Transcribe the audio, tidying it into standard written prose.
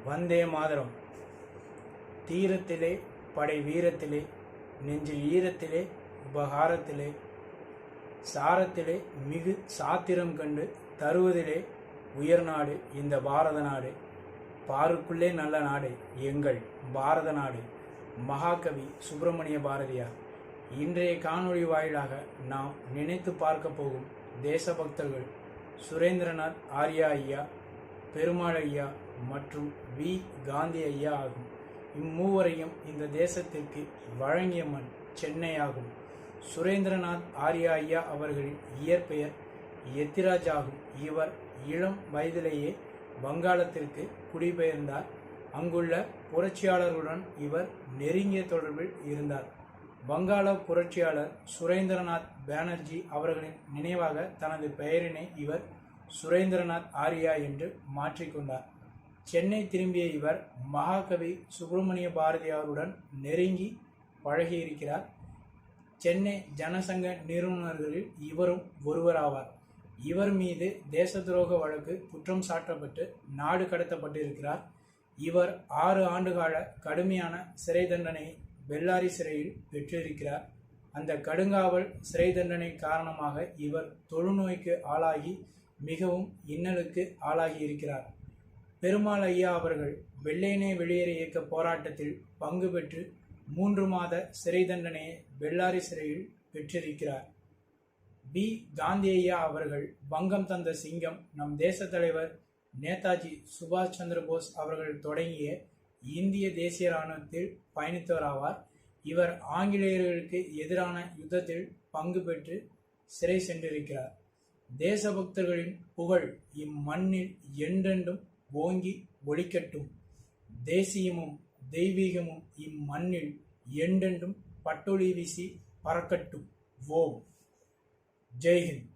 வந்தே மாதரம். தீரத்திலே படை வீரத்திலே நெஞ்சில் ஈரத்திலே உபகாரத்திலே சாரத்திலே மிகு சாத்திரம் கண்டு தருவதிலே உயர்நாடு இந்த பாரத நாடு. பாருக்குள்ளே நல்ல நாடு எங்கள் பாரத நாடு. மகாகவி சுப்பிரமணிய பாரதியார். இன்றைய காணொளி வாயிலாக நாம் நினைத்து பார்க்க போகும் தேசபக்தர்கள் சுரேந்திரநாத் ஆர்யா ஐயா, பெருமாள் ஐயா மற்றும் வி காந்தி ஐயா ஆகும். இம்மூவரையும் இந்த தேசத்திற்கு வழங்கிய மண் சென்னை ஆகும். சுரேந்திரநாத் ஆர்யா ஐயா அவர்களின் இயற்பெயர் எத்திராஜ் ஆகும். இவர் இளம் வயதிலேயே வங்காளத்திற்கு குடிபெயர்ந்தார். அங்குள்ள புரட்சியாளர்களுடன் இவர் நெருங்கிய தொடர்பில் இருந்தார். வங்காள புரட்சியாளர் சுரேந்திரநாத் பானர்ஜி அவர்களின் நினைவாக தனது பெயரினை இவர் சுரேந்திரநாத் ஆர்யா என்று மாற்றிக்கொண்டார். சென்னை திரும்பிய இவர் மகாகவி சுப்பிரமணிய பாரதியாருடன் நெருங்கி பழகியிருக்கிறார். சென்னை ஜனசங்க நிறுவனர்களில் இவரும் ஒருவராவார். இவர் மீது தேச துரோக வழக்கு குற்றம் சாட்டப்பட்டு நாடு கடத்தப்பட்டிருக்கிறார். இவர் 6 ஆண்டுகால கடுமையான சிறை தண்டனை பெல்லாரி சிறையில் பெற்றிருக்கிறார். அந்த கடுங்காவல் சிறை தண்டனை காரணமாக இவர் தொழுநோய்க்கு ஆளாகி மிகவும் இன்னலுக்கு ஆளாகி இருக்கிறார். பெருமாள் ஐயா அவர்கள் வெள்ளையனே வெளியேறு இயக்க போராட்டத்தில் பங்கு பெற்று 3 மாத சிறை தண்டனையை பெல்லாரி சிறையில் பெற்றிருக்கிறார். வி காந்தி ஐயா அவர்கள் வங்கம் தந்த சிங்கம் நம் தேச தலைவர் நேதாஜி சுபாஷ் சந்திர போஸ் அவர்கள் தொடங்கிய இந்திய தேசிய இராணுவத்தில் பயணித்தவராவார். இவர் ஆங்கிலேயர்களுக்கு எதிரான யுத்தத்தில் பங்கு பெற்று சிறை சென்றிருக்கிறார். தேசபக்தர்களின் புகழ் இம்மண்ணில் என்றென்றும் ஓங்கி ஒலிக்கட்டும். தேசியமும் தெய்வீகமும் இம்மண்ணில் என்றென்றும் பட்டொளி வீசி பறக்கட்டும். ஓம் ஜெய்ஹிந்த்.